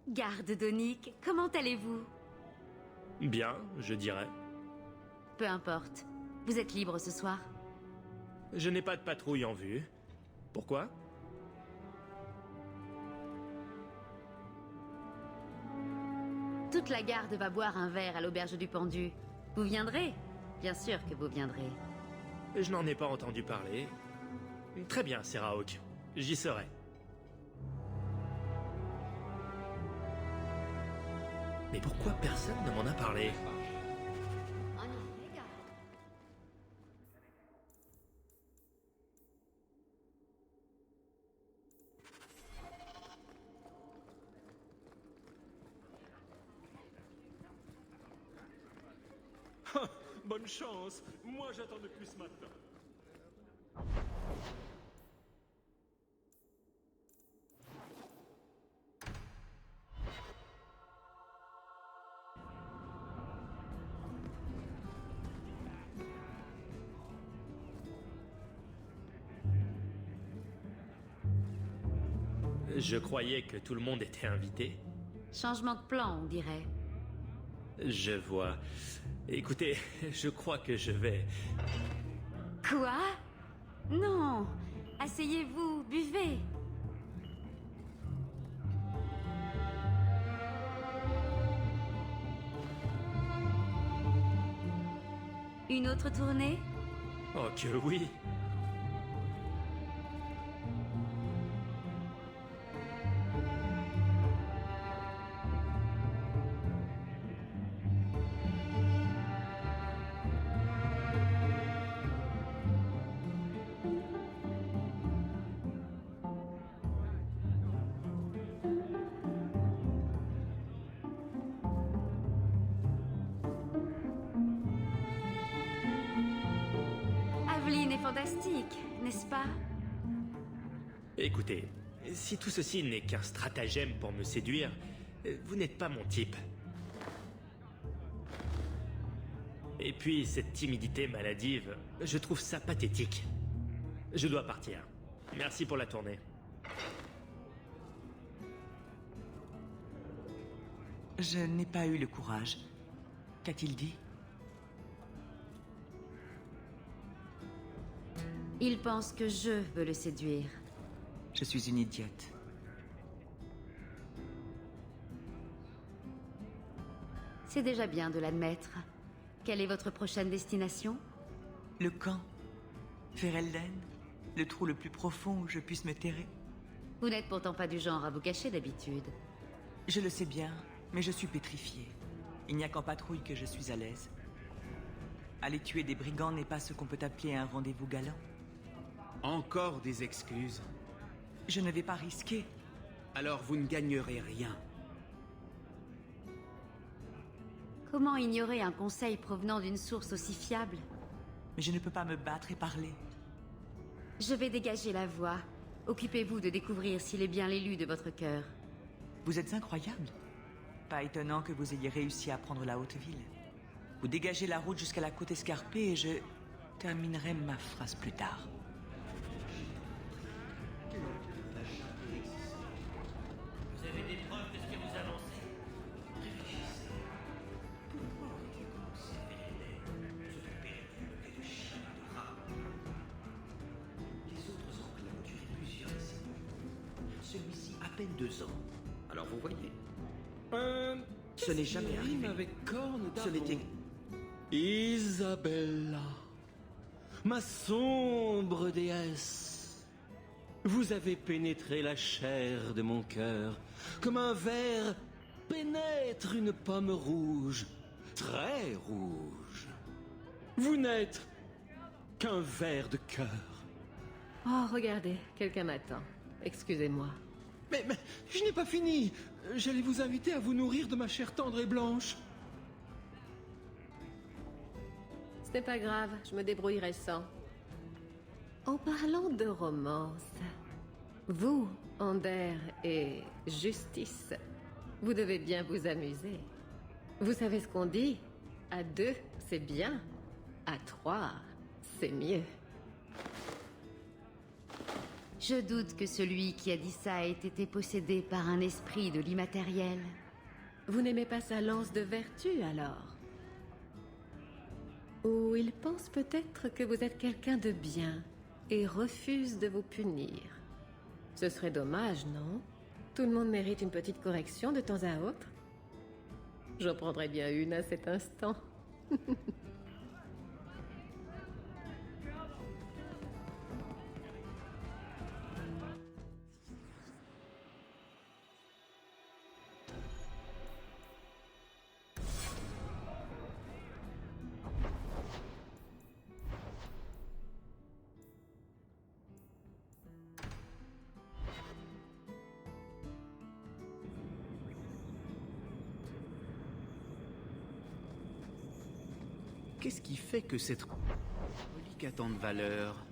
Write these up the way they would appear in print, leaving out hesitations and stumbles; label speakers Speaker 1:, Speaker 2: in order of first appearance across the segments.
Speaker 1: Garde d'Onic, comment allez-vous?
Speaker 2: Bien, je dirais.
Speaker 1: Peu importe. Vous êtes libre ce soir?
Speaker 2: Je n'ai pas de patrouille en vue. Pourquoi?
Speaker 1: Toute la garde va boire un verre à l'auberge du Pendu. Vous viendrez? Bien sûr que vous viendrez.
Speaker 2: Je n'en ai pas entendu parler. Très bien, Serra Hawk. J'y serai. Mais pourquoi personne ne m'en a parlé? Bonne chance. Moi, j'attends de plus maintenant. Je croyais que tout le monde était invité.
Speaker 1: Changement de plan, on dirait.
Speaker 2: Je vois. Écoutez, je crois que je vais...
Speaker 1: Quoi? Non! Asseyez-vous, buvez! Une autre tournée?
Speaker 2: Oh que oui!
Speaker 1: Aveline est fantastique, n'est-ce pas?
Speaker 2: Écoutez, si tout ceci n'est qu'un stratagème pour me séduire, vous n'êtes pas mon type. Et puis, cette timidité maladive, je trouve ça pathétique. Je dois partir. Merci pour la tournée.
Speaker 3: Je n'ai pas eu le courage. Qu'a-t-il dit?
Speaker 1: Il pense que je veux le séduire.
Speaker 3: Je suis une idiote.
Speaker 1: C'est déjà bien de l'admettre. Quelle est votre prochaine destination?
Speaker 3: Le camp. Ferelden. Le trou le plus profond où je puisse me terrer.
Speaker 1: Vous n'êtes pourtant pas du genre à vous cacher d'habitude.
Speaker 3: Je le sais bien, mais je suis pétrifié. Il n'y a qu'en patrouille que je suis à l'aise. Aller tuer des brigands n'est pas ce qu'on peut appeler un rendez-vous galant.
Speaker 4: Encore des excuses.
Speaker 3: Je ne vais pas risquer.
Speaker 4: Alors vous ne gagnerez rien.
Speaker 1: Comment ignorer un conseil provenant d'une source aussi fiable?
Speaker 3: Mais je ne peux pas me battre et parler.
Speaker 1: Je vais dégager la voie. Occupez-vous de découvrir s'il est bien l'élu de votre cœur.
Speaker 3: Vous êtes incroyable. Pas étonnant que vous ayez réussi à prendre la haute ville. Vous dégagez la route jusqu'à la côte escarpée et je terminerai ma phrase plus tard.
Speaker 2: Vous avez des preuves de ce que vous annoncez? Réfléchissez. Pourquoi aurais-tu commencé à Ferelden? Ce trou perdu et de chien de rat. Les autres enclaves ont duré plusieurs décennies. Celui-ci à peine 2 ans. Alors vous voyez. Ce n'est jamais arrivé.
Speaker 5: Avec corne
Speaker 4: Ce n'était...
Speaker 5: Isabella, ma sombre déesse, vous avez pénétré la chair de mon cœur, comme un ver pénètre une pomme rouge, très rouge. Vous n'êtes qu'un ver de cœur.
Speaker 6: Oh, regardez, quelqu'un m'attend. Excusez-moi.
Speaker 5: Mais je n'ai pas fini. J'allais vous inviter à vous nourrir de ma chair tendre et blanche.
Speaker 6: Ce n'est pas grave, je me débrouillerai sans. En parlant de romance, vous, Ander et Justice, vous devez bien vous amuser. Vous savez ce qu'on dit? À 2, c'est bien. À 3, c'est mieux.
Speaker 1: Je doute que celui qui a dit ça ait été possédé par un esprit de l'immatériel.
Speaker 6: Vous n'aimez pas sa lance de vertu, alors? Ou il pense peut-être que vous êtes quelqu'un de bien et refuse de vous punir. Ce serait dommage, non? Tout le monde mérite une petite correction de temps à autre. J'en prendrais bien une à cet instant.
Speaker 4: Qu'est-ce qui fait que cette relique a tant de valeur?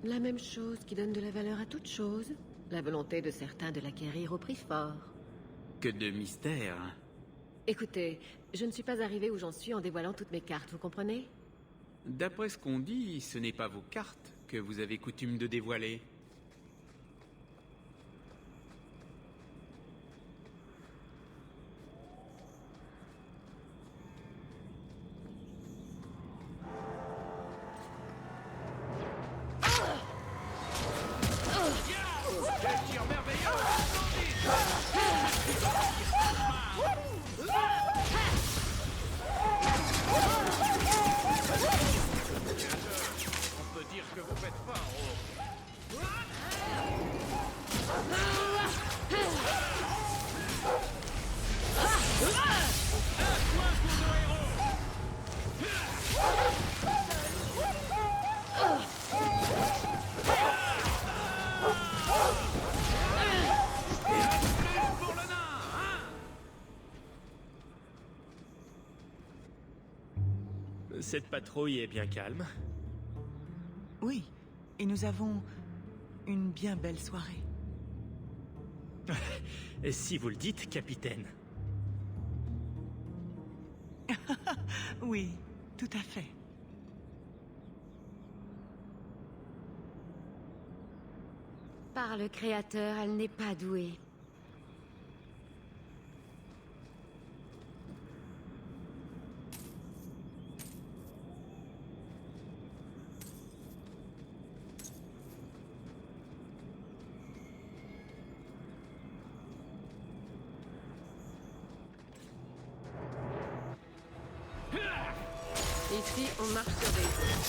Speaker 6: La même chose qui donne de la valeur à toute chose. La volonté de certains de l'acquérir au prix fort.
Speaker 4: Que de mystère.
Speaker 6: Écoutez, je ne suis pas arrivée où j'en suis en dévoilant toutes mes cartes, vous comprenez?
Speaker 4: D'après ce qu'on dit, ce n'est pas vos cartes que vous avez coutume de dévoiler.
Speaker 2: Cette patrouille est bien calme.
Speaker 3: Oui, et nous avons une bien belle soirée.
Speaker 2: Et si vous le dites, capitaine.
Speaker 3: Oui, tout à fait.
Speaker 1: Par le Créateur, elle n'est pas douée.
Speaker 6: Ici, on marche sur des œufs.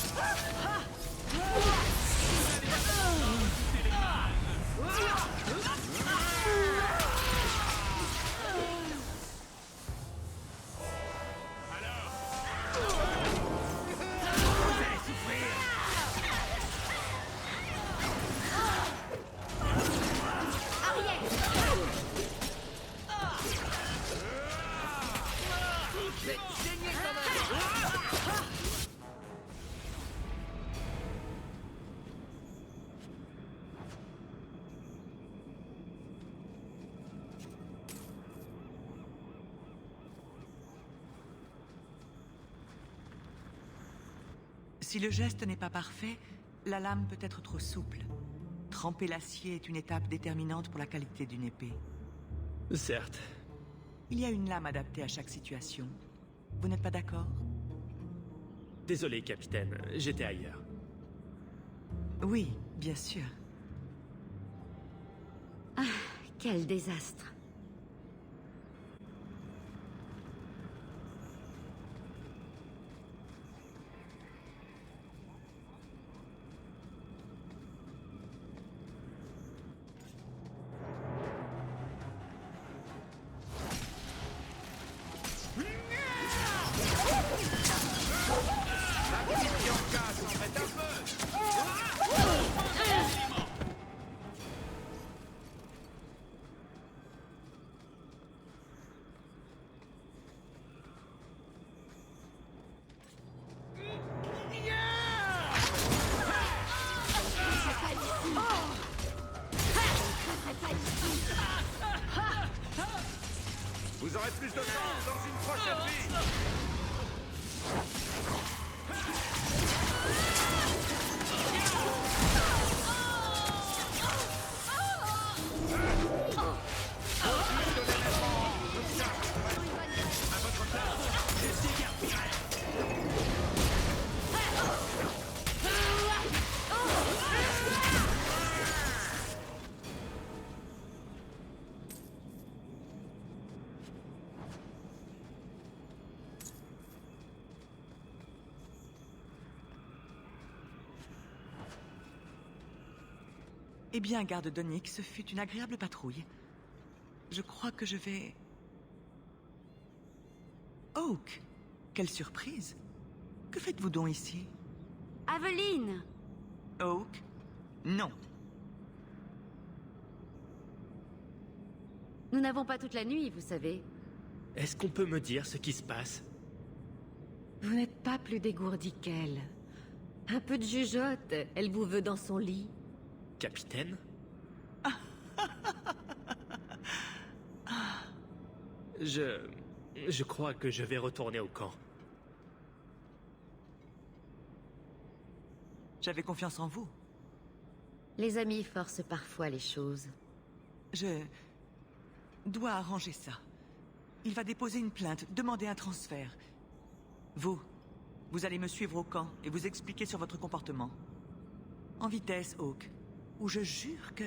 Speaker 3: Si le geste n'est pas parfait, la lame peut être trop souple. Tremper l'acier est une étape déterminante pour la qualité d'une épée.
Speaker 2: Certes.
Speaker 3: Il y a une lame adaptée à chaque situation. Vous n'êtes pas d'accord?
Speaker 2: Désolé, capitaine, j'étais ailleurs.
Speaker 3: Oui, bien sûr.
Speaker 1: Quel désastre.
Speaker 7: Vous aurez plus de chance dans une prochaine vie.
Speaker 3: Eh bien, garde Donick, ce fut une agréable patrouille. Je crois que je vais... Oak, quelle surprise. Que faites-vous donc ici?
Speaker 1: Aveline!
Speaker 3: Oak? Non.
Speaker 1: Nous n'avons pas toute la nuit, vous savez.
Speaker 2: Est-ce qu'on peut me dire ce qui se passe?
Speaker 6: Vous n'êtes pas plus dégourdi qu'elle. Un peu de jugeote, elle vous veut dans son lit.
Speaker 2: Capitaine? Je crois que je vais retourner au camp.
Speaker 3: J'avais confiance en vous.
Speaker 1: Les amis forcent parfois les choses.
Speaker 3: Je dois arranger ça. Il va déposer une plainte, demander un transfert. Vous allez me suivre au camp et vous expliquer sur votre comportement. En vitesse, Oak. Ou je jure que...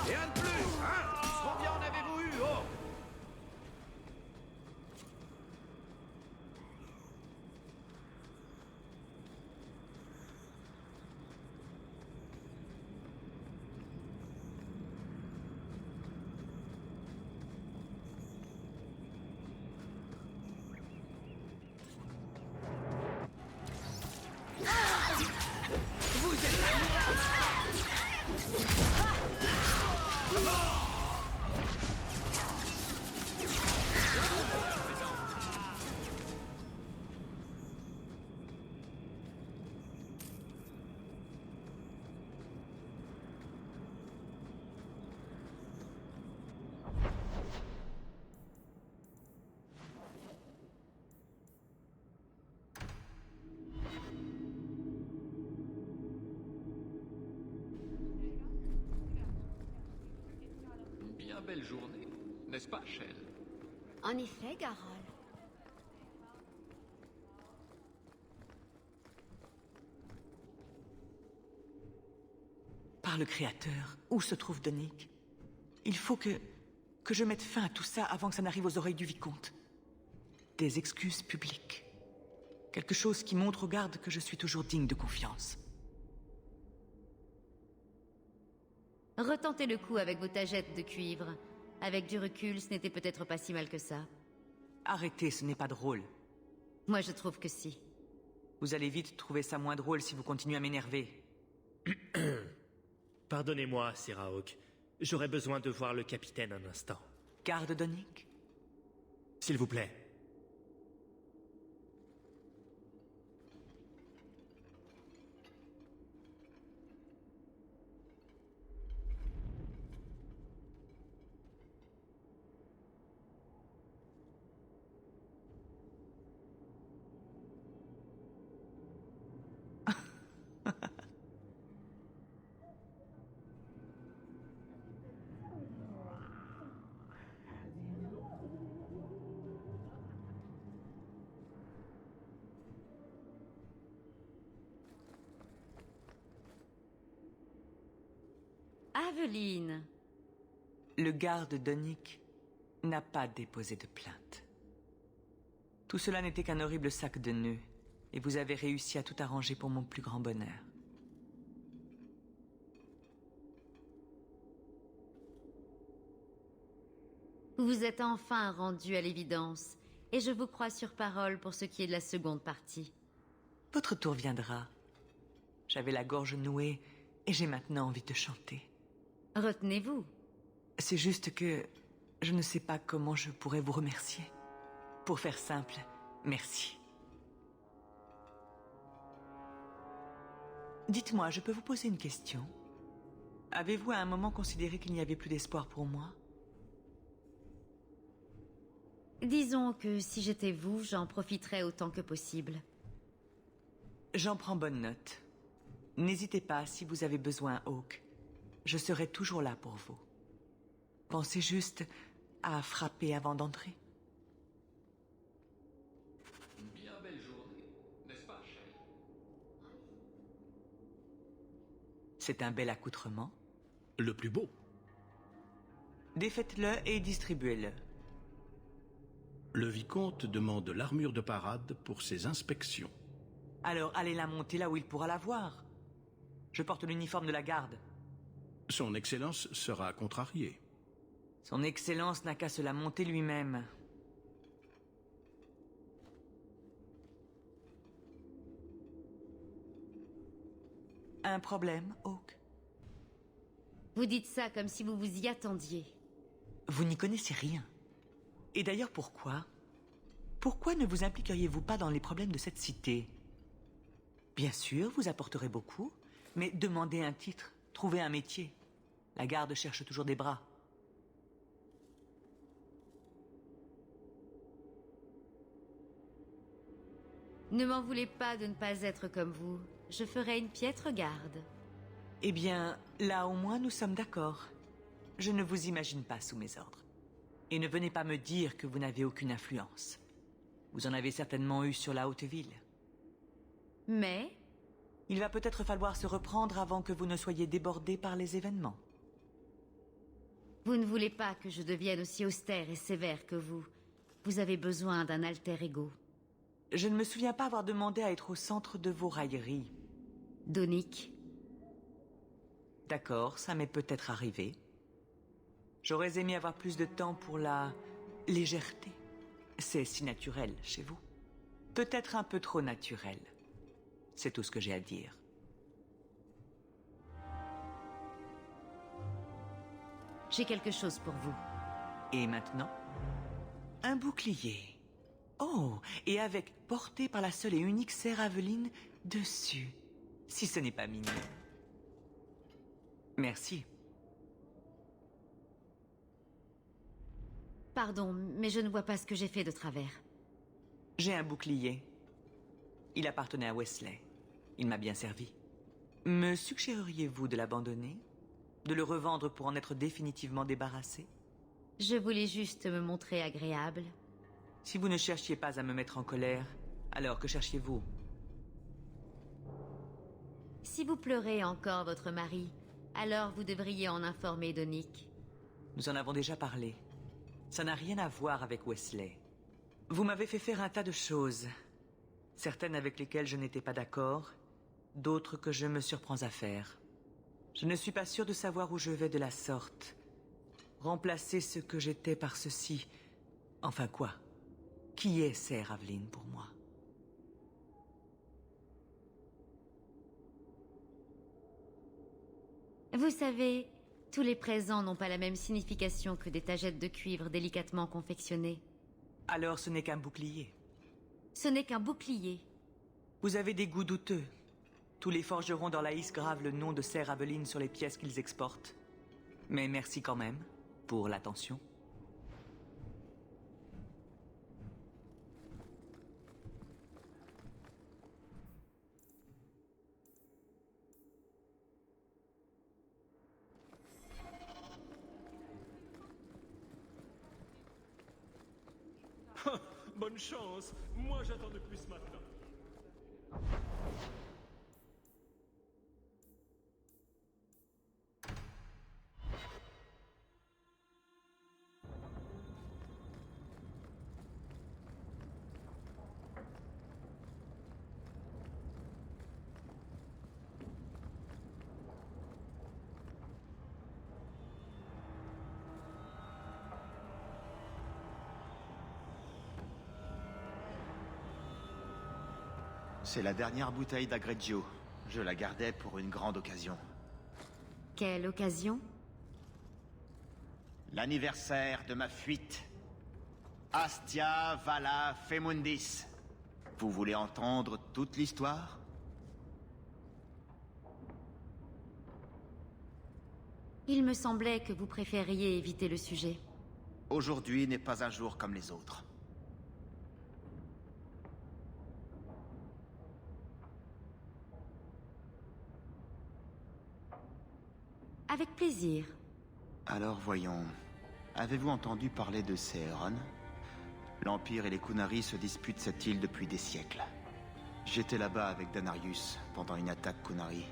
Speaker 7: Et un de plus, hein? Combien en avez-vous eu, oh?
Speaker 8: Bien belle journée, n'est-ce pas, Shell?
Speaker 1: En effet, Garol.
Speaker 3: Par le Créateur, où se trouve Donick? Il faut que je mette fin à tout ça avant que ça n'arrive aux oreilles du vicomte. Des excuses publiques. Quelque chose qui montre aux gardes que je suis toujours digne de confiance.
Speaker 1: Retentez le coup avec vos tagettes de cuivre. Avec du recul, ce n'était peut-être pas si mal que ça.
Speaker 3: Arrêtez, ce n'est pas drôle.
Speaker 1: Moi, je trouve que si.
Speaker 3: Vous allez vite trouver ça moins drôle si vous continuez à m'énerver.
Speaker 2: Pardonnez-moi, Sarah Hawk. J'aurais besoin de voir le capitaine un instant.
Speaker 3: Garde Donick?
Speaker 2: S'il vous plaît.
Speaker 1: Aveline!
Speaker 3: Le garde Donick n'a pas déposé de plainte. Tout cela n'était qu'un horrible sac de nœuds, et vous avez réussi à tout arranger pour mon plus grand bonheur.
Speaker 1: Vous vous êtes enfin rendu à l'évidence, et je vous crois sur parole pour ce qui est de la seconde partie.
Speaker 3: Votre tour viendra. J'avais la gorge nouée, et j'ai maintenant envie de chanter.
Speaker 1: Retenez-vous.
Speaker 3: C'est juste que je ne sais pas comment je pourrais vous remercier. Pour faire simple, merci. Dites-moi, je peux vous poser une question? Avez-vous à un moment considéré qu'il n'y avait plus d'espoir pour moi?
Speaker 1: Disons que si j'étais vous, j'en profiterais autant que possible.
Speaker 3: J'en prends bonne note. N'hésitez pas si vous avez besoin, Hawke. Je serai toujours là pour vous. Pensez juste à frapper avant d'entrer.
Speaker 8: Une bien belle journée, n'est-ce pas, Shell?
Speaker 3: C'est un bel accoutrement.
Speaker 9: Le plus beau.
Speaker 3: Défaites-le et distribuez-le.
Speaker 9: Le vicomte demande l'armure de parade pour ses inspections.
Speaker 3: Alors allez la monter là où il pourra la voir. Je porte l'uniforme de la garde.
Speaker 9: Son Excellence sera contrarié.
Speaker 3: Son Excellence n'a qu'à se la monter lui-même. Un problème, Hawke?
Speaker 1: Vous dites ça comme si vous vous y attendiez.
Speaker 3: Vous n'y connaissez rien. Et d'ailleurs, pourquoi? Pourquoi ne vous impliqueriez-vous pas dans les problèmes de cette cité? Bien sûr, vous apporterez beaucoup, mais demandez un titre, trouvez un métier. La garde cherche toujours des bras.
Speaker 1: Ne m'en voulez pas de ne pas être comme vous. Je ferai une piètre garde.
Speaker 3: Eh bien, là au moins nous sommes d'accord. Je ne vous imagine pas sous mes ordres. Et ne venez pas me dire que vous n'avez aucune influence. Vous en avez certainement eu sur la haute ville.
Speaker 1: Mais
Speaker 3: Il va peut-être falloir se reprendre avant que vous ne soyez débordé par les événements.
Speaker 1: vous ne voulez pas que je devienne aussi austère et sévère que vous. Vous avez besoin d'un alter ego.
Speaker 3: Je ne me souviens pas avoir demandé à être au centre de vos railleries.
Speaker 1: Donick,
Speaker 3: D'accord, ça m'est peut-être arrivé. J'aurais aimé avoir plus de temps pour la légèreté. C'est si naturel chez vous. Peut-être un peu trop naturel. C'est tout ce que j'ai à dire.
Speaker 1: j'ai quelque chose pour vous.
Speaker 3: Et maintenant? Un bouclier. Oh, et avec porté par la seule et unique sœur Aveline dessus. Si ce n'est pas mignon. Merci.
Speaker 1: Pardon, mais je ne vois pas ce que j'ai fait de travers.
Speaker 3: J'ai un bouclier. Il appartenait à Wesley. Il m'a bien servi. Me suggéreriez-vous de l'abandonner? De le revendre pour en être définitivement débarrassé?
Speaker 1: Je voulais juste me montrer agréable.
Speaker 3: Si vous ne cherchiez pas à me mettre en colère, alors que cherchiez-vous?
Speaker 1: Si vous pleurez encore votre mari, alors vous devriez en informer Donick.
Speaker 3: Nous en avons déjà parlé. Ça n'a rien à voir avec Wesley. Vous m'avez fait faire un tas de choses. Certaines avec lesquelles je n'étais pas d'accord, d'autres que je me surprends à faire. Je ne suis pas sûr de savoir où je vais de la sorte. Remplacer ce que j'étais par ceci. Enfin quoi? Qui est Sir Aveline pour moi?
Speaker 1: Vous savez, tous les présents n'ont pas la même signification que des tagettes de cuivre délicatement confectionnées.
Speaker 3: Alors ce n'est qu'un bouclier.
Speaker 1: Ce n'est qu'un bouclier.
Speaker 3: Vous avez des goûts douteux. Tous les forgerons dans l'Aïs gravent le nom de Sir Aveline sur les pièces qu'ils exportent. Mais merci quand même pour l'attention.
Speaker 5: Bonne chance. Moi, j'attends depuis ce matin.
Speaker 7: C'est la dernière bouteille d'Agreggio. Je la gardais pour une grande occasion.
Speaker 1: Quelle occasion?
Speaker 7: L'anniversaire de ma fuite. Astia Vala Femundis. Vous voulez entendre toute l'histoire?
Speaker 1: Il me semblait que vous préfériez éviter le sujet.
Speaker 7: Aujourd'hui n'est pas un jour comme les autres.
Speaker 1: Avec plaisir.
Speaker 7: Alors voyons, avez-vous entendu parler de Seheron? L'Empire et les Qunari se disputent cette île depuis des siècles. J'étais là-bas avec Danarius pendant une attaque Qunari.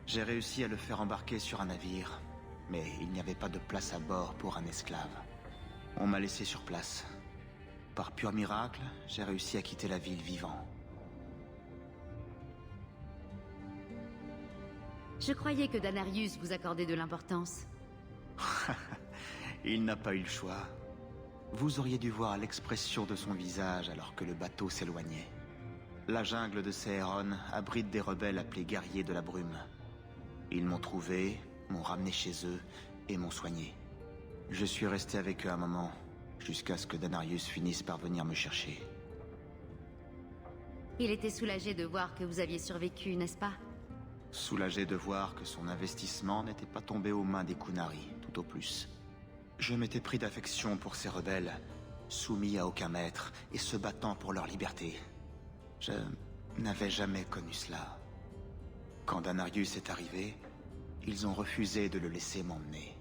Speaker 7: J'ai réussi à le faire embarquer sur un navire, mais il n'y avait pas de place à bord pour un esclave. On m'a laissé sur place. Par pur miracle, j'ai réussi à quitter la ville vivant.
Speaker 1: Je croyais que Danarius vous accordait de l'importance.
Speaker 7: Il n'a pas eu le choix. Vous auriez dû voir l'expression de son visage alors que le bateau s'éloignait. La jungle de Seheron abrite des rebelles appelés guerriers de la brume. Ils m'ont trouvé, m'ont ramené chez eux et m'ont soigné. Je suis resté avec eux un moment, jusqu'à ce que Danarius finisse par venir me chercher.
Speaker 1: Il était soulagé de voir que vous aviez survécu, n'est-ce pas?
Speaker 7: Soulagé de voir que son investissement n'était pas tombé aux mains des Qunari, tout au plus. Je m'étais pris d'affection pour ces rebelles, soumis à aucun maître et se battant pour leur liberté. Je n'avais jamais connu cela. Quand Danarius est arrivé, ils ont refusé de le laisser m'emmener.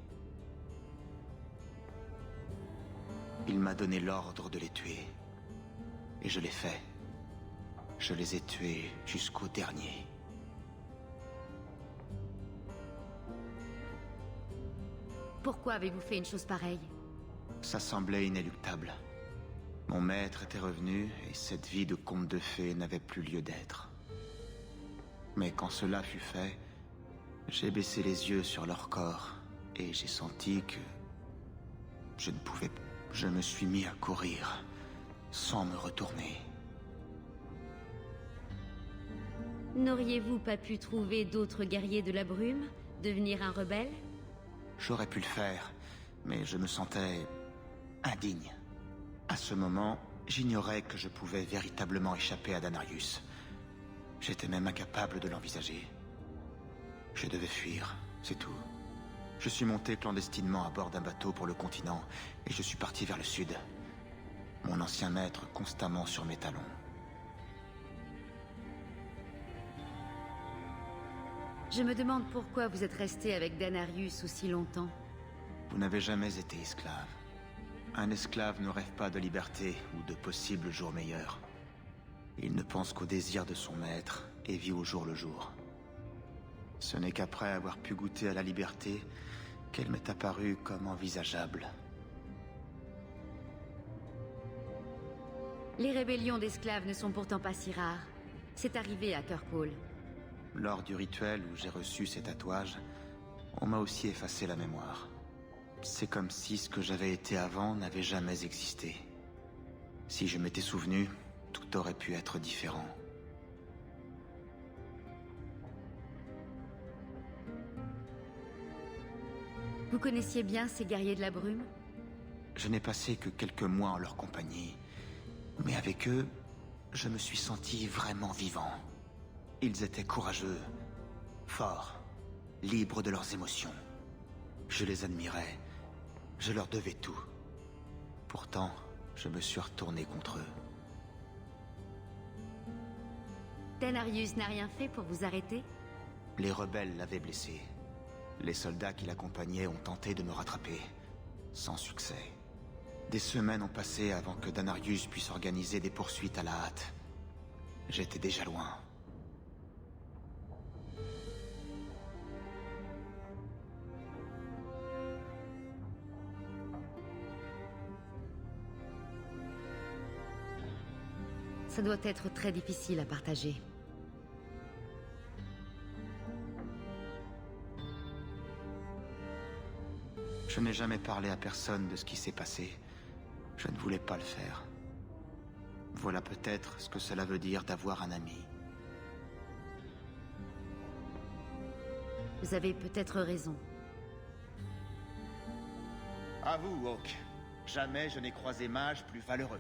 Speaker 7: Il m'a donné l'ordre de les tuer. Et je l'ai fait. Je les ai tués jusqu'au dernier.
Speaker 1: Pourquoi avez-vous fait une chose pareille?
Speaker 7: Ça semblait inéluctable. Mon maître était revenu et cette vie de conte de fées n'avait plus lieu d'être. Mais quand cela fut fait, j'ai baissé les yeux sur leur corps et j'ai senti que je ne pouvais pas. Je me suis mis à courir sans me retourner.
Speaker 1: N'auriez-vous pas pu trouver d'autres guerriers de la brume? Devenir un rebelle?
Speaker 7: J'aurais pu le faire, mais je me sentais indigne. À ce moment, j'ignorais que je pouvais véritablement échapper à Danarius. J'étais même incapable de l'envisager. Je devais fuir, c'est tout. Je suis monté clandestinement à bord d'un bateau pour le continent et je suis parti vers le sud. Mon ancien maître constamment sur mes talons.
Speaker 1: Je me demande pourquoi vous êtes resté avec Danarius aussi longtemps.
Speaker 7: Vous n'avez jamais été esclave. Un esclave ne rêve pas de liberté ou de possibles jours meilleurs. Il ne pense qu'au désir de son maître et vit au jour le jour. Ce n'est qu'après avoir pu goûter à la liberté qu'elle m'est apparue comme envisageable.
Speaker 1: Les rébellions d'esclaves ne sont pourtant pas si rares. C'est arrivé à Kirkwall.
Speaker 7: Lors du rituel où j'ai reçu ces tatouages, on m'a aussi effacé la mémoire. C'est comme si ce que j'avais été avant n'avait jamais existé. Si je m'étais souvenu, tout aurait pu être différent.
Speaker 1: Vous connaissiez bien ces guerriers de la brume?
Speaker 7: Je n'ai passé que quelques mois en leur compagnie. Mais avec eux, je me suis senti vraiment vivant. Ils étaient courageux, forts, libres de leurs émotions. Je les admirais. Je leur devais tout. Pourtant, je me suis retourné contre eux.
Speaker 1: Danarius n'a rien fait pour vous arrêter?
Speaker 7: Les rebelles l'avaient blessé. Les soldats qui l'accompagnaient ont tenté de me rattraper. Sans succès. Des semaines ont passé avant que Danarius puisse organiser des poursuites à la hâte. J'étais déjà loin.
Speaker 1: Ça doit être très difficile à partager.
Speaker 7: Je n'ai jamais parlé à personne de ce qui s'est passé. Je ne voulais pas le faire. Voilà peut-être ce que cela veut dire d'avoir un ami.
Speaker 1: Vous avez peut-être raison.
Speaker 7: À vous, Hawk. Jamais je n'ai croisé mage plus valeureux.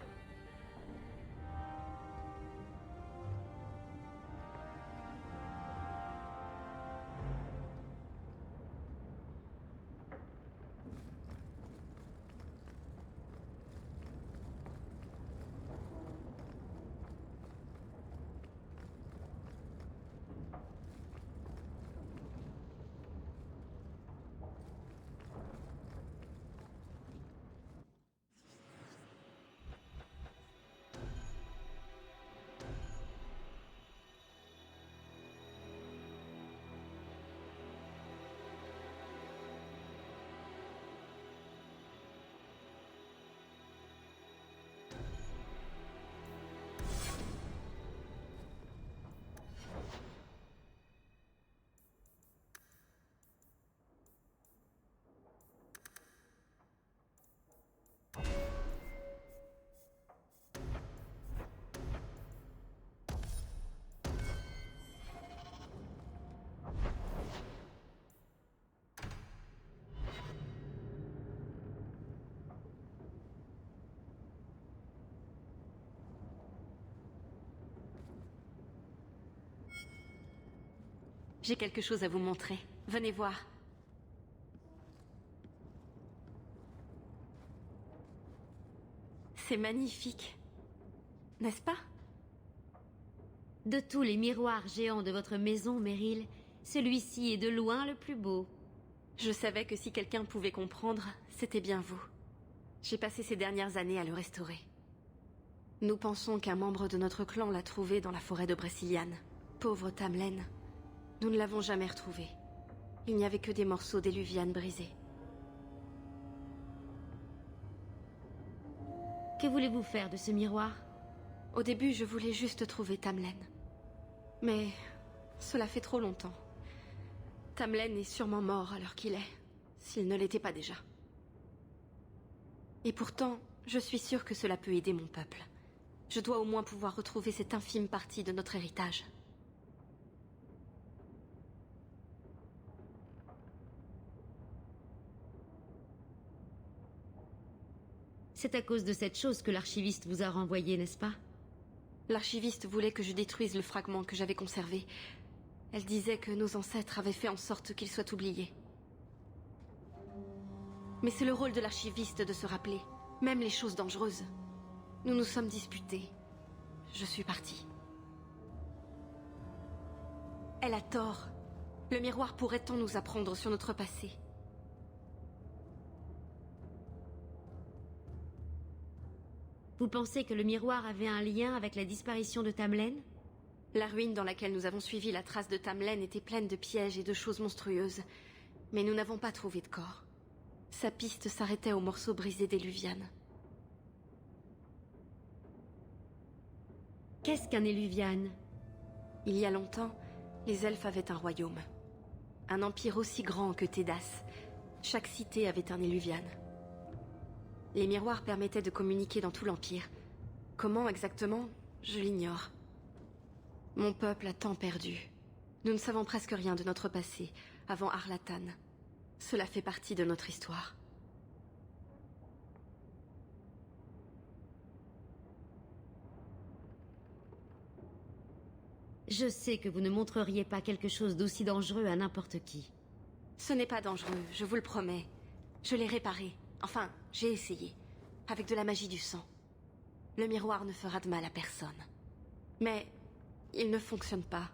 Speaker 10: J'ai quelque chose à vous montrer. Venez voir. C'est magnifique. N'est-ce pas?
Speaker 1: De tous les miroirs géants de votre maison, Meryl, celui-ci est de loin le plus beau.
Speaker 10: Je savais que si quelqu'un pouvait comprendre, c'était bien vous. J'ai passé ces dernières années à le restaurer. Nous pensons qu'un membre de notre clan l'a trouvé dans la forêt de Brésiliane. Pauvre Tamlin. Nous ne l'avons jamais retrouvé. Il n'y avait que des morceaux d'éluviane brisés.
Speaker 1: Que voulez-vous faire de ce miroir?
Speaker 10: Au début, je voulais juste trouver Tamlin. Mais cela fait trop longtemps. Tamlin est sûrement mort à l'heure qu'il est, s'il ne l'était pas déjà. Et pourtant, je suis sûre que cela peut aider mon peuple. Je dois au moins pouvoir retrouver cette infime partie de notre héritage.
Speaker 1: C'est à cause de cette chose que l'archiviste vous a renvoyé, n'est-ce pas?
Speaker 10: L'archiviste voulait que je détruise le fragment que j'avais conservé. Elle disait que nos ancêtres avaient fait en sorte qu'il soit oublié. Mais c'est le rôle de l'archiviste de se rappeler, même les choses dangereuses. Nous nous sommes disputés. Je suis partie. Elle a tort. Le miroir pourrait tant nous apprendre sur notre passé.
Speaker 1: Vous pensez que le miroir avait un lien avec la disparition de Tamlin?
Speaker 10: La ruine dans laquelle nous avons suivi la trace de Tamlin était pleine de pièges et de choses monstrueuses. Mais nous n'avons pas trouvé de corps. Sa piste s'arrêtait aux morceaux brisés d'éluviane.
Speaker 1: Qu'est-ce qu'un éluviane?
Speaker 10: Il y a longtemps, les elfes avaient un royaume. Un empire aussi grand que Tédas. Chaque cité avait un éluviane. Les miroirs permettaient de communiquer dans tout l'Empire. Comment exactement, je l'ignore. Mon peuple a tant perdu. Nous ne savons presque rien de notre passé, avant Arlatan. Cela fait partie de notre histoire.
Speaker 1: Je sais que vous ne montreriez pas quelque chose d'aussi dangereux à n'importe qui.
Speaker 10: Ce n'est pas dangereux, je vous le promets. Je l'ai réparé. Enfin, j'ai essayé. Avec de la magie du sang. Le miroir ne fera de mal à personne. Mais il ne fonctionne pas.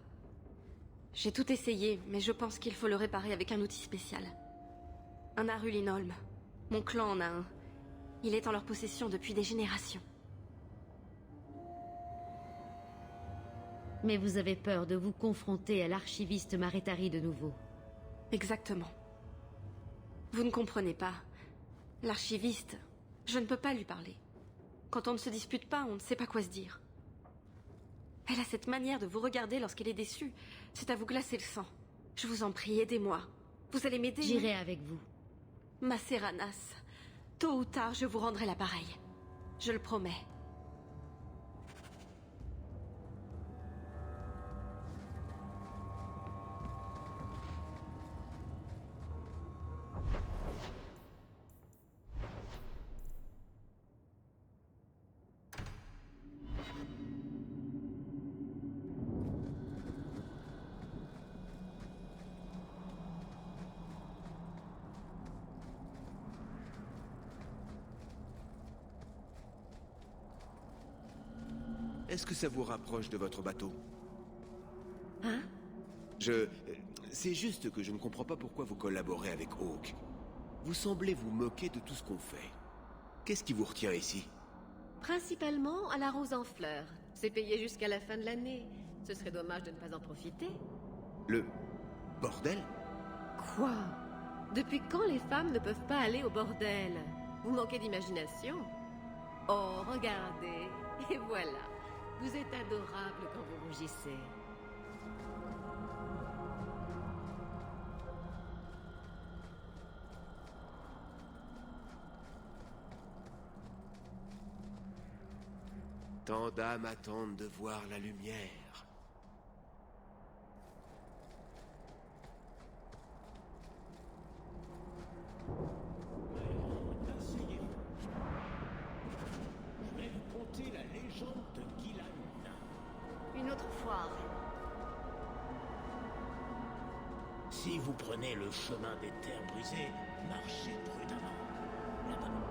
Speaker 10: J'ai tout essayé, mais je pense qu'il faut le réparer avec un outil spécial. Un Arulinolm. Mon clan en a un. Il est en leur possession depuis des générations.
Speaker 1: Mais vous avez peur de vous confronter à l'archiviste Marétari de nouveau.
Speaker 10: Exactement. Vous ne comprenez pas. L'archiviste, je ne peux pas lui parler. Quand on ne se dispute pas, on ne sait pas quoi se dire. Elle a cette manière de vous regarder lorsqu'elle est déçue. C'est à vous glacer le sang. Je vous en prie, aidez-moi. Vous allez m'aider?
Speaker 1: J'irai avec vous.
Speaker 10: Ma Serranas, tôt ou tard, je vous rendrai l'appareil. Je le promets.
Speaker 11: Est-ce que ça vous rapproche de votre bateau?
Speaker 1: Hein?
Speaker 11: C'est juste que je ne comprends pas pourquoi vous collaborez avec Hawke. Vous semblez vous moquer de tout ce qu'on fait. Qu'est-ce qui vous retient ici?
Speaker 6: Principalement à la rose en fleurs. C'est payé jusqu'à la fin de l'année. Ce serait dommage de ne pas en profiter.
Speaker 11: Le bordel?
Speaker 6: Quoi? Depuis quand les femmes ne peuvent pas aller au bordel? Vous manquez d'imagination? Oh, regardez. Et voilà. Vous êtes adorable quand vous rougissez.
Speaker 11: Tant d'âmes attendent de voir la lumière.
Speaker 2: Asseyez-vous. Je vais vous conter la légende de Gillan.
Speaker 1: Une autre fois.
Speaker 12: Si vous prenez le chemin des terres brisées, marchez prudemment. La bonne...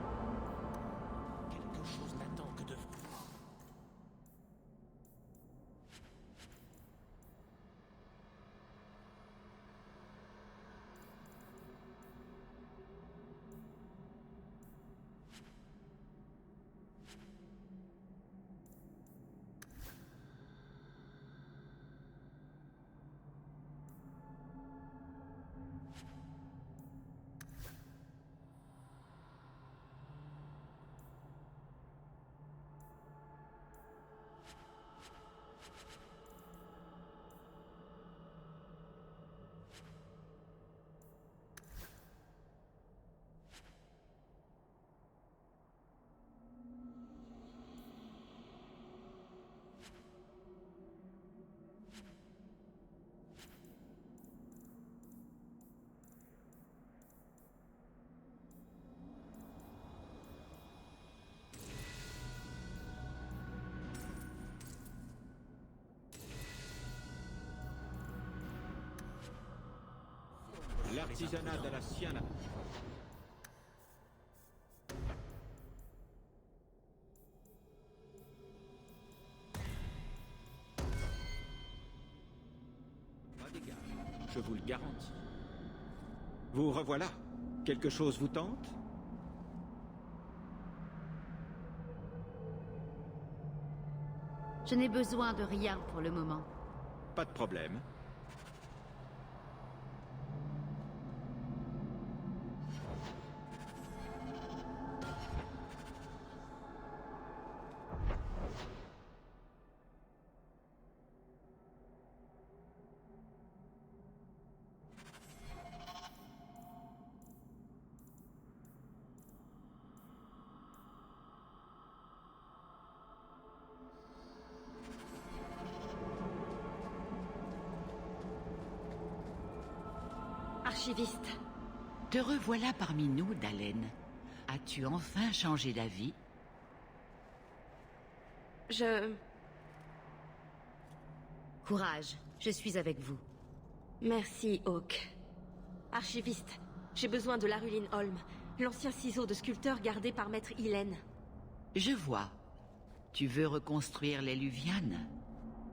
Speaker 12: Quelque chose n'attend que de vous.
Speaker 13: L'artisanat de la Siana. Pas d'égal, je vous le garantis. Vous revoilà. Quelque chose vous tente?
Speaker 1: Je n'ai besoin de rien pour le moment.
Speaker 13: Pas de problème.
Speaker 10: Archiviste.
Speaker 14: Te revoilà parmi nous, Dalen. As-tu enfin changé d'avis?
Speaker 1: Courage, je suis avec vous.
Speaker 10: Merci, Hawk. Archiviste, j'ai besoin de l'Arulin Holm, l'ancien ciseau de sculpteur gardé par Maître Hélène.
Speaker 14: Je vois. Tu veux reconstruire les Luvianes?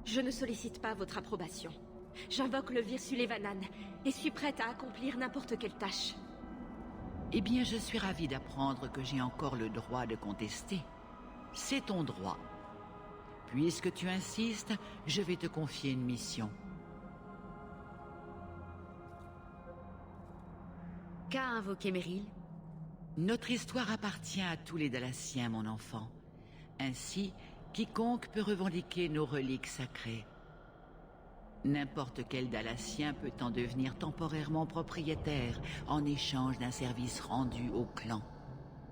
Speaker 10: Je ne sollicite pas votre approbation. J'invoque le Vir-Sullevanan et suis prête à accomplir n'importe quelle tâche.
Speaker 14: Eh bien, je suis ravi d'apprendre que j'ai encore le droit de contester. C'est ton droit. Puisque tu insistes, je vais te confier une mission.
Speaker 1: Qu'a invoqué Meryl?
Speaker 14: Notre histoire appartient à tous les Dalassiens, mon enfant. Ainsi, quiconque peut revendiquer nos reliques sacrées. N'importe quel Dalassien peut en devenir temporairement propriétaire en échange d'un service rendu au clan.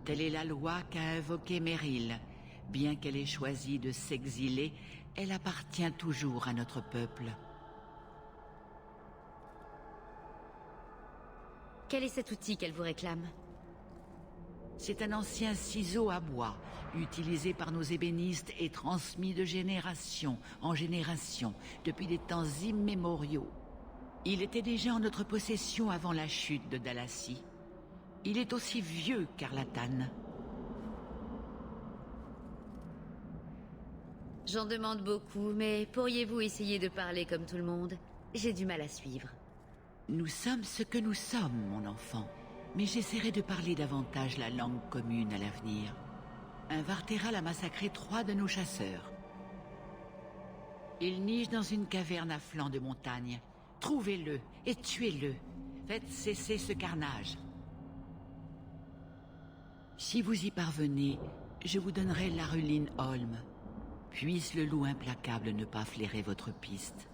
Speaker 14: Telle est la loi qu'a invoquée Meryl. Bien qu'elle ait choisi de s'exiler, elle appartient toujours à notre peuple.
Speaker 1: Quel est cet outil qu'elle vous réclame?
Speaker 14: C'est un ancien ciseau à bois, utilisé par nos ébénistes et transmis de génération en génération, depuis des temps immémoriaux. Il était déjà en notre possession avant la chute de Dalassie. Il est aussi vieux qu'Arlathan.
Speaker 1: J'en demande beaucoup, mais pourriez-vous essayer de parler comme tout le monde? J'ai du mal à suivre.
Speaker 14: Nous sommes ce que nous sommes, mon enfant. Mais j'essaierai de parler davantage la langue commune à l'avenir. Un Varteral a massacré 3 de nos chasseurs. Il niche dans une caverne à flanc de montagne. Trouvez-le et tuez-le. Faites cesser ce carnage. Si vous y parvenez, je vous donnerai l'Arulin Holm. Puisse le loup implacable ne pas flairer votre piste.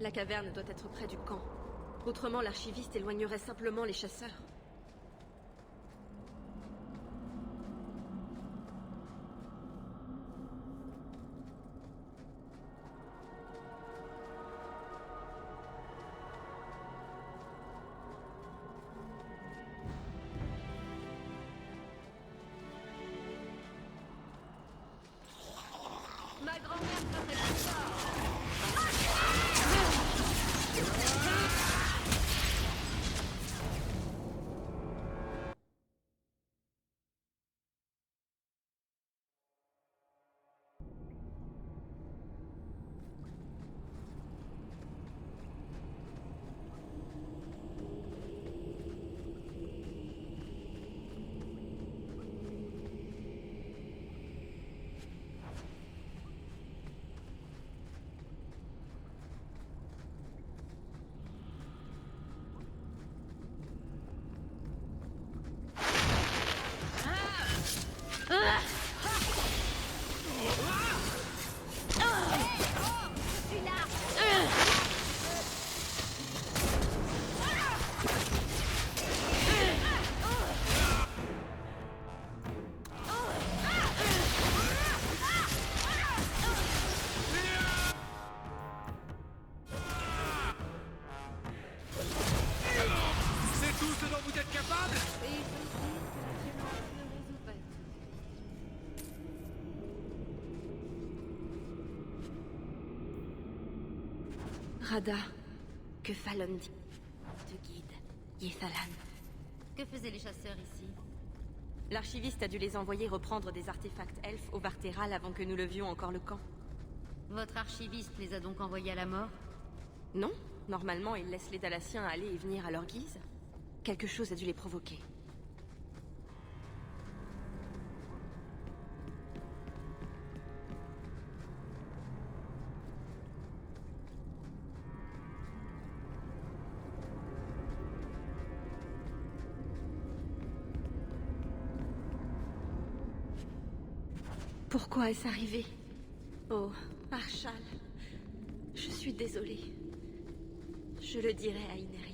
Speaker 10: La caverne doit être près du camp. Autrement, l'archiviste éloignerait simplement les chasseurs.
Speaker 6: Ma grand-mère ferait plus fort.
Speaker 2: C'est tout ce dont vous êtes capable?
Speaker 6: Et il faut dire que la violence ne résout pas tout.
Speaker 10: Radha, que Falon dit. Te guide, Yethalan.
Speaker 1: Que faisaient les chasseurs ici?
Speaker 10: L'archiviste a dû les envoyer reprendre des artefacts elfes au Vartéral avant que nous levions encore le camp.
Speaker 1: Votre archiviste les a donc envoyés à la mort?
Speaker 10: Non, normalement il laisse les Dalassiens aller et venir à leur guise. Quelque chose a dû les provoquer. Pourquoi est-ce arrivé? Oh, Arshal, je suis désolée. Je le dirai à Ineria.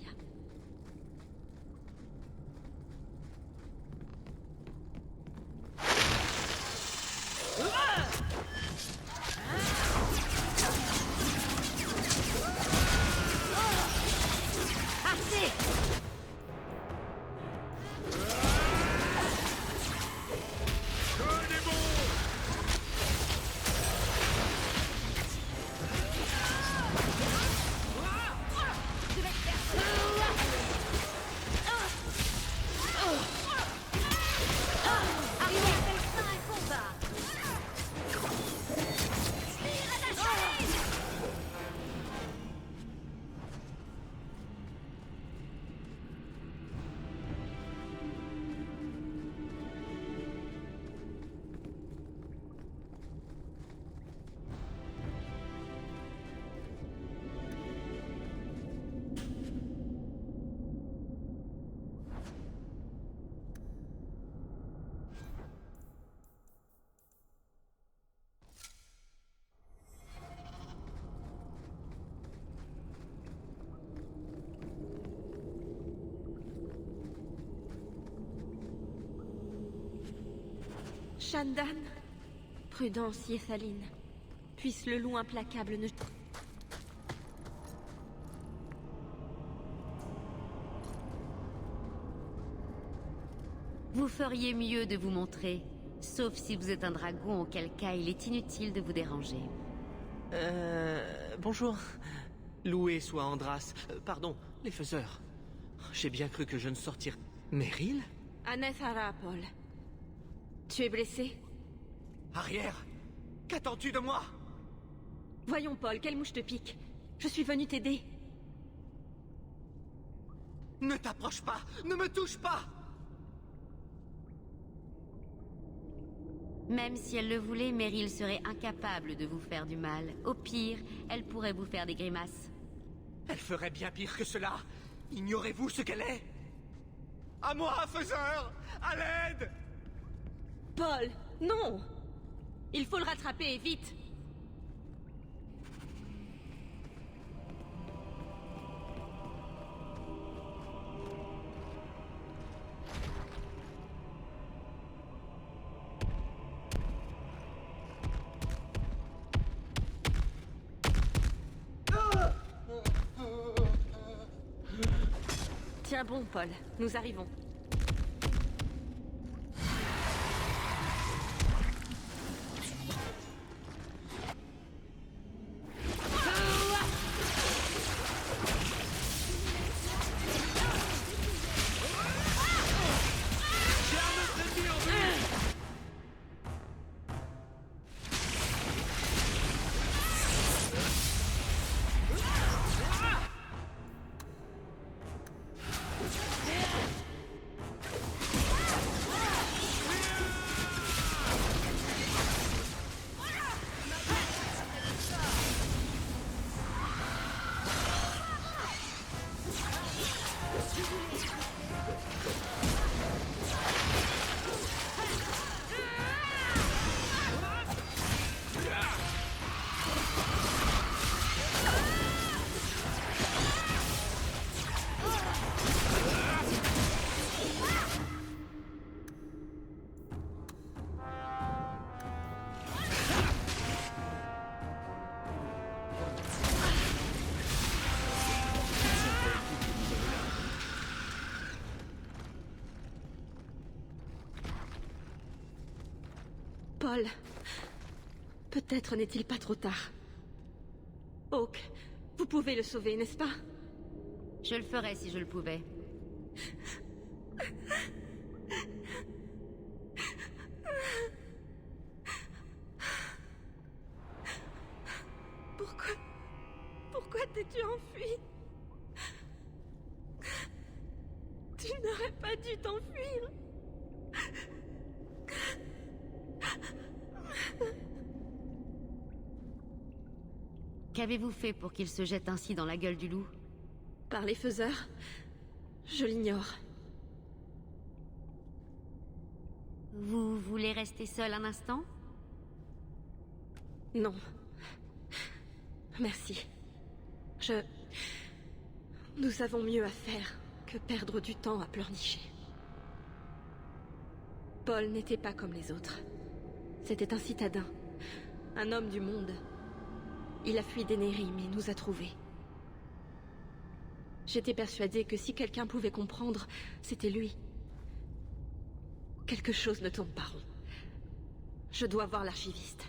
Speaker 10: Shandan, prudence, Yethaline. Puisse le loup implacable ne...
Speaker 1: Vous feriez mieux de vous montrer. Sauf si vous êtes un dragon, auquel cas il est inutile de vous déranger.
Speaker 2: Bonjour. Loué soit Andras. Pardon, les faiseurs. J'ai bien cru que je ne sortirais... Meryl?
Speaker 10: Anethara, Paul. Tu es blessé?
Speaker 2: Arrière! Qu'attends-tu de moi?
Speaker 10: Voyons, Paul, quelle mouche te pique? Je suis venu t'aider.
Speaker 2: Ne t'approche pas! Ne me touche pas!
Speaker 1: Même si elle le voulait, Meryl serait incapable de vous faire du mal. Au pire, elle pourrait vous faire des grimaces.
Speaker 2: Elle ferait bien pire que cela! Ignorez-vous ce qu'elle est? À moi, faiseur! À l'aide!
Speaker 10: Paul, non! Il faut le rattraper, et vite! Tiens bon, Paul. Nous arrivons. Paul, peut-être n'est-il pas trop tard. Hawk, vous pouvez le sauver, n'est-ce pas?
Speaker 1: Je le ferais si je le pouvais.
Speaker 10: Pourquoi t'es-tu enfui? Tu n'aurais pas dû t'enfuir.
Speaker 1: Qu'avez-vous fait pour qu'il se jette ainsi dans la gueule du loup?
Speaker 10: Par les faiseurs? Je l'ignore.
Speaker 1: Vous voulez rester seul un instant?
Speaker 10: Non. Merci. Nous avons mieux à faire que perdre du temps à pleurnicher. Paul n'était pas comme les autres. C'était un citadin. Un homme du monde. Il a fui d'Enérim et nous a trouvés. J'étais persuadée que si quelqu'un pouvait comprendre, c'était lui. Quelque chose ne tourne pas rond. Je dois voir l'archiviste.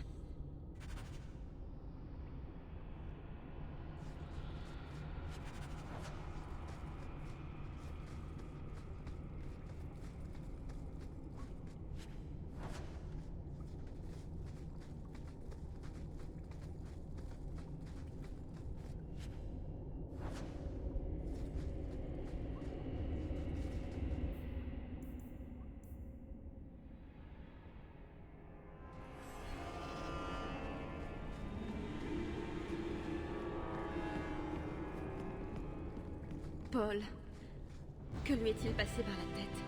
Speaker 10: Paul, que lui est-il passé par la tête?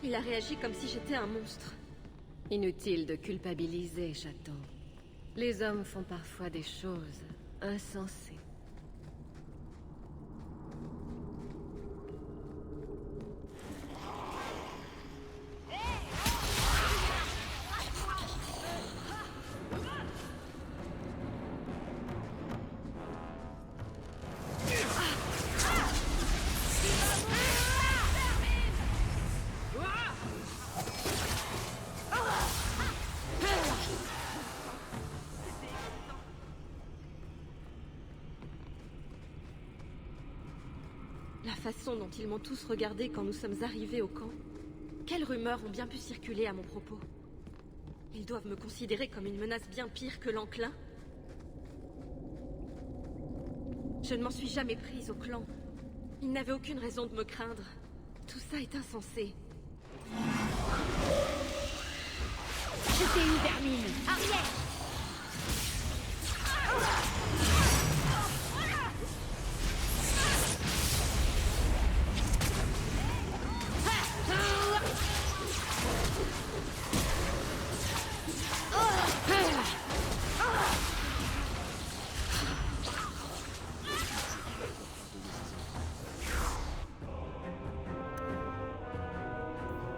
Speaker 10: Il a réagi comme si j'étais un monstre.
Speaker 6: Inutile de culpabiliser, chaton. Les hommes font parfois des choses insensées.
Speaker 10: La façon dont ils m'ont tous regardé quand nous sommes arrivés au camp. Quelles rumeurs ont bien pu circuler à mon propos? Ils doivent me considérer comme une menace bien pire que l'enclin. Je ne m'en suis jamais prise au clan. Ils n'avaient aucune raison de me craindre. Tout ça est insensé.
Speaker 1: Jetez une vermine! Arrière!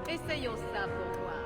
Speaker 6: Essayons ça pour voir.